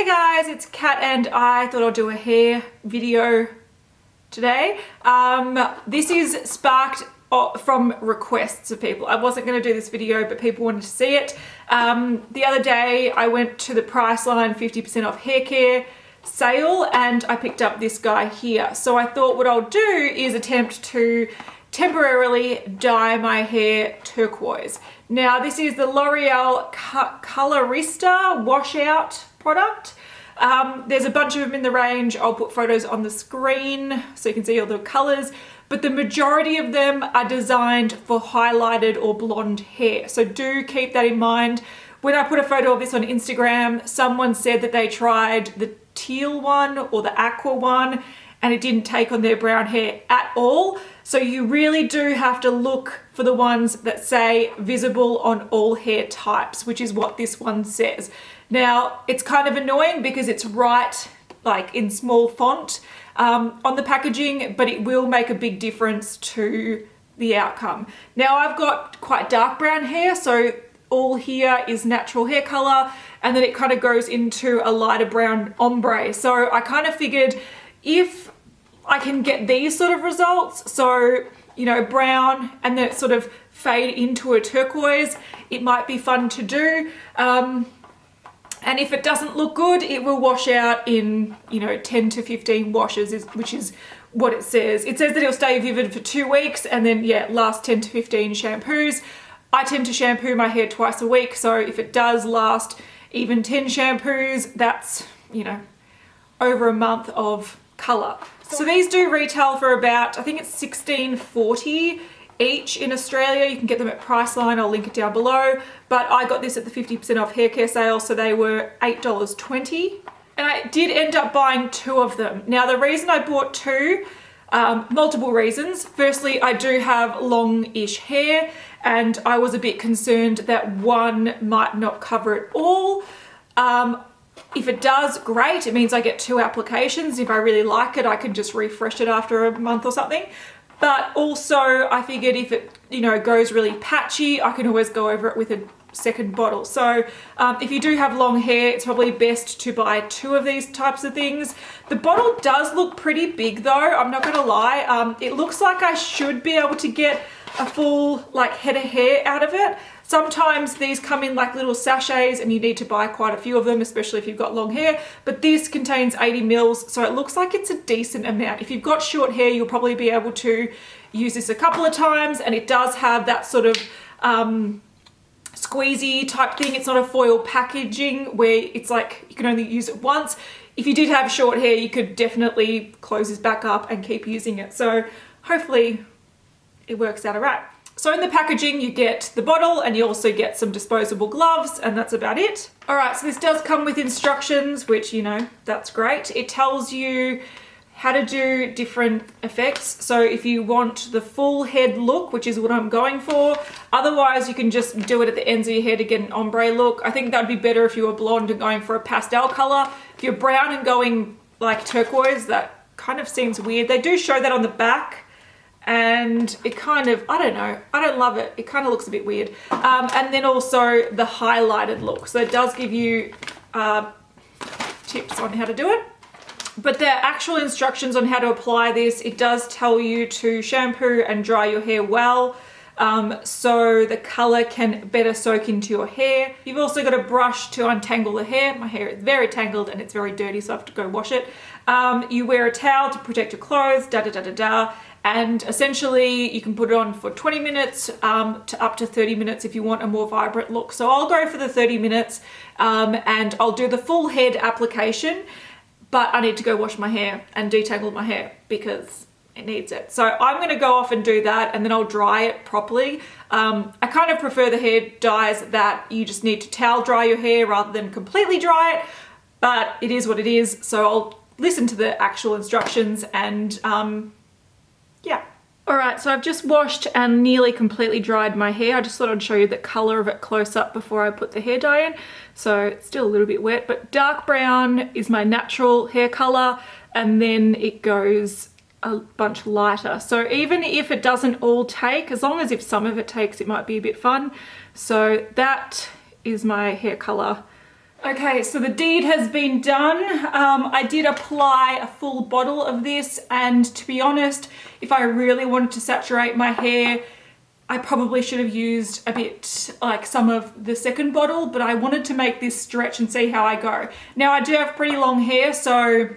guys, it's Kat and I thought I'll do a hair video today. This is sparked from requests of people. I wasn't going to do this video, but people wanted to see it. The other day I went to the Priceline 50% off hair care sale and I picked up this guy here. So I thought what I'll do is attempt to temporarily dye my hair turquoise. Now this is the L'Oreal Colorista Washout product. There's a bunch of them in the range. I'll put photos on the screen so you can see all the colors, but the majority of them are designed for highlighted or blonde hair. So do keep that in mind. When I put a photo of this on Instagram, someone said that they tried the teal one or the aqua one and it didn't take on their brown hair at all. So you really do have to look for the ones that say visible on all hair types, which is what this one says. Now, it's kind of annoying because it's right like in small font on the packaging, but it will make a big difference to the outcome. Now, I've got quite dark brown hair, so all here is natural hair color, and then it kind of goes into a lighter brown ombre. So I kind of figured if I can get these sort of results, so, you know, brown and then it sort of fade into a turquoise, it might be fun to do. And if it doesn't look good, it will wash out in, you know, 10 to 15 washes, which is what it says. It says that it'll stay vivid for 2 weeks and then, yeah, last 10 to 15 shampoos. I tend to shampoo my hair twice a week, so if it does last even 10 shampoos, that's, you know, over a month of color. So these do retail for about, I think it's $16.40 each in Australia. You can get them at Priceline, I'll link it down below. But I got this at the 50% off hair care sale, so they were $8.20. And I did end up buying 2 of them. Now the reason I bought 2, multiple reasons. Firstly, I do have long-ish hair and I was a bit concerned that one might not cover it all. If it does, great. It means I get 2 applications. If I really like it, I can just refresh it after a month or something. But also I figured if it, you know, goes really patchy, I can always go over it with a second bottle. So if you do have long hair, it's probably best to buy 2 of these types of things. The bottle does look pretty big though, I'm not gonna lie. It looks like I should be able to get a full like head of hair out of it. Sometimes these come in like little sachets and you need to buy quite a few of them, especially if you've got long hair, but this contains 80 mils, so it looks like it's a decent amount. If you've got short hair, you'll probably be able to use this a couple of times, and it does have that sort of squeezy type thing. It's not a foil packaging where it's like you can only use it once. If you did have short hair, you could definitely close this back up and keep using it. So hopefully it works out all right. So in the packaging, you get the bottle and you also get some disposable gloves, and that's about it. All right, so this does come with instructions, which, you know, that's great. It tells you how to do different effects. So if you want the full head look, which is what I'm going for, otherwise you can just do it at the ends of your hair to get an ombre look. I think that'd be better if you were blonde and going for a pastel color. If you're brown and going like turquoise, that kind of seems weird. They do show that on the back, and it kind of, I don't know, I don't love it. It kind of looks a bit weird. And then also the highlighted look. So it does give you tips on how to do it. But the actual instructions on how to apply this, it does tell you to shampoo and dry your hair well, so the color can better soak into your hair. You've also got a brush to untangle the hair. My hair is very tangled and it's very dirty, so I have to go wash it. You wear a towel to protect your clothes, and essentially you can put it on for 20 minutes to up to 30 minutes if you want a more vibrant look. So I'll go for the 30 minutes and I'll do the full head application, but I need to go wash my hair and detangle my hair because it needs it. So I'm gonna go off and do that, and then I'll dry it properly. I kind of prefer the hair dyes that you just need to towel dry your hair rather than completely dry it, but it is what it is. So I'll listen to the actual instructions and yeah. All right, so I've just washed and nearly completely dried my hair. I just thought I'd show you the color of it close up before I put the hair dye in. So it's still a little bit wet, but dark brown is my natural hair color, and then it goes a bunch lighter. So even if it doesn't all take, as long as if some of it takes, it might be a bit fun. So that is my hair color Okay, so the deed has been done. I did apply a full bottle of this, and to be honest, if I really wanted to saturate my hair, I probably should have used a bit like some of the second bottle, but I wanted to make this stretch and see how I go. Now I do have pretty long hair, so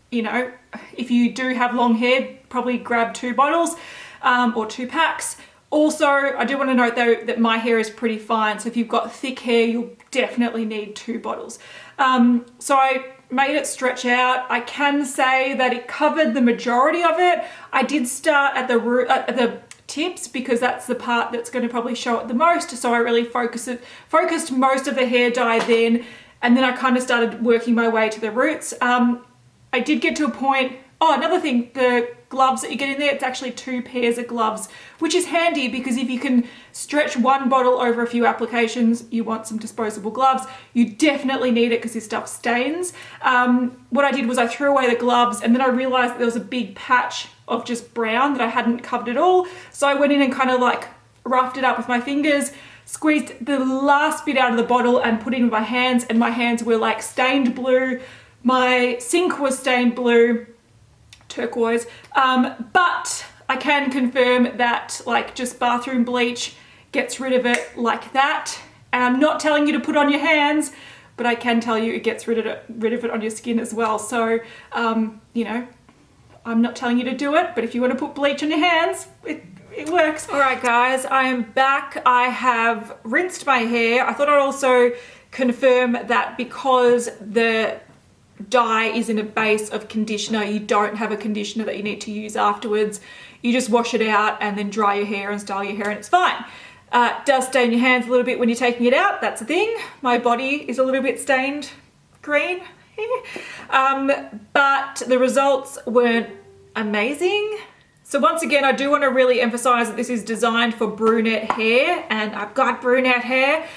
you know, if you do have long hair, probably grab 2 bottles or 2 packs. Also, I do want to note though that my hair is pretty fine, so if you've got thick hair, you'll definitely need 2 bottles. So I made it stretch out. I can say that it covered the majority of it. I did start at the root, at the tips, because that's the part that's going to probably show it the most. So I really focused most of the hair dye then, and then I kind of started working my way to the roots. I did get to a point. Oh, another thing, the gloves that you get in there, it's actually 2 pairs of gloves, which is handy because if you can stretch 1 bottle over a few applications, you want some disposable gloves. You definitely need it because this stuff stains. What I did was I threw away the gloves, and then I realized that there was a big patch of just brown that I hadn't covered at all. So I went in and kind of like roughed it up with my fingers, squeezed the last bit out of the bottle and put it in my hands, and my hands were like stained blue. My sink was stained blue, turquoise, but I can confirm that like just bathroom bleach gets rid of it like that. And I'm not telling you to put on your hands, but I can tell you it gets rid of it on your skin as well. So, you know, I'm not telling you to do it, but if you want to put bleach on your hands, it works. All right, guys, I am back. I have rinsed my hair. I thought I'd also confirm that because the dye is in a base of conditioner, you don't have a conditioner that you need to use afterwards. You just wash it out and then dry your hair and style your hair, and it's fine. It does stain your hands a little bit when you're taking it out. That's a thing. My body is a little bit stained green. But the results weren't amazing. So once again, I do want to really emphasize that this is designed for brunette hair, and I've got brunette hair.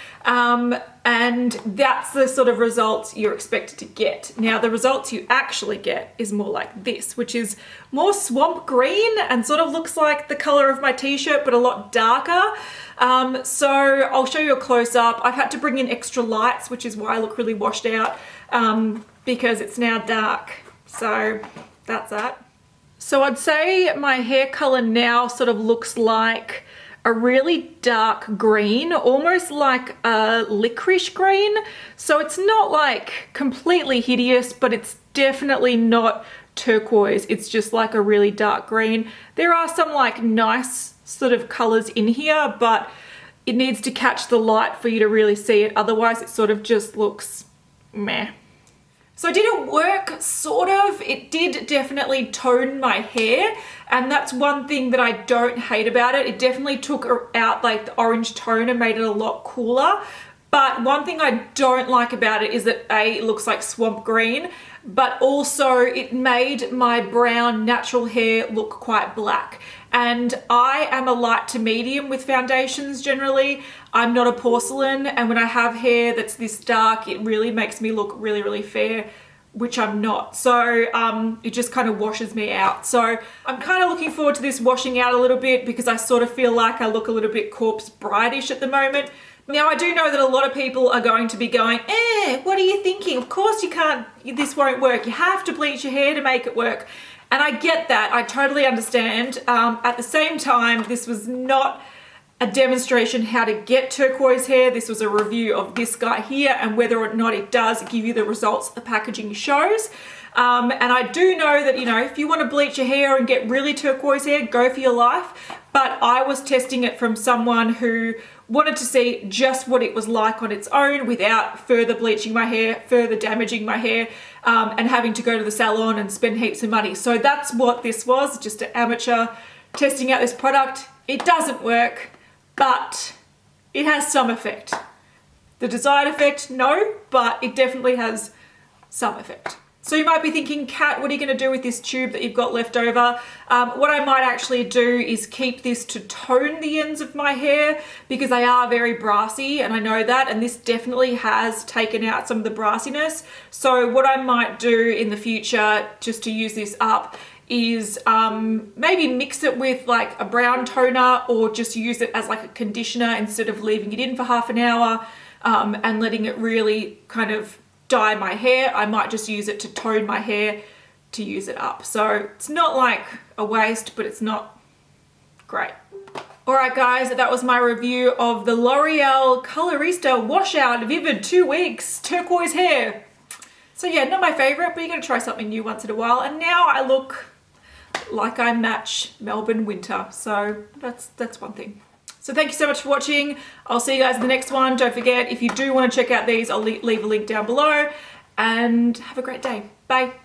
And that's the sort of results you're expected to get. Now, the results you actually get is more like this, which is more swamp green and sort of looks like the color of my t-shirt, but a lot darker. So I'll show you a close-up. I've had to bring in extra lights, which is why I look really washed out, because it's now dark. So that's that. So I'd say my hair color now sort of looks like a really dark green, almost like a licorice green. So it's not like completely hideous, but it's definitely not turquoise. It's just like a really dark green. There are some like nice sort of colors in here, but it needs to catch the light for you to really see it. Otherwise it sort of just looks meh. So did it work? Sort of. It did definitely tone my hair, and that's one thing that I don't hate about it. It definitely took out like the orange tone and made it a lot cooler. But one thing I don't like about it is that A, it looks like swamp green, but also it made my brown natural hair look quite black. And I am a light to medium with foundations generally. I'm not a porcelain, and when I have hair that's this dark, it really makes me look really, really fair, which I'm not. So it just kind of washes me out. So I'm kind of looking forward to this washing out a little bit, because I sort of feel like I look a little bit corpse bride-ish at the moment. Now, I do know that a lot of people are going to be going, what are you thinking? Of course you can't, this won't work. You have to bleach your hair to make it work. And I get that, I totally understand. At the same time, this was not a demonstration how to get turquoise hair. This was a review of this guy here and whether or not it does give you the results the packaging shows. And I do know that, you know, if you want to bleach your hair and get really turquoise hair, go for your life. But I was testing it from someone who wanted to see just what it was like on its own without further bleaching my hair, further damaging my hair, and having to go to the salon and spend heaps of money. So that's what this was, just an amateur testing out this product. It doesn't work, but it has some effect. The desired effect, no, but it definitely has some effect. So you might be thinking, Kat, what are you going to do with this tube that you've got left over? What I might actually do is keep this to tone the ends of my hair, because they are very brassy, and I know that, and this definitely has taken out some of the brassiness. So what I might do in the future, just to use this up, is maybe mix it with like a brown toner, or just use it as like a conditioner instead of leaving it in for half an hour. and letting it really kind of dye my hair. I might just use it to tone my hair to use it up. So it's not like a waste, but it's not great. Alright guys, that was my review of the L'Oreal Colorista Washout Vivid 2 Weeks Turquoise Hair. So yeah, not my favourite, but you're going to try something new once in a while. And now I look like I match Melbourne winter. So that's one thing. So thank you so much for watching. I'll see you guys in the next one. Don't forget, if you do want to check out these, I'll leave a link down below. And have a great day. Bye.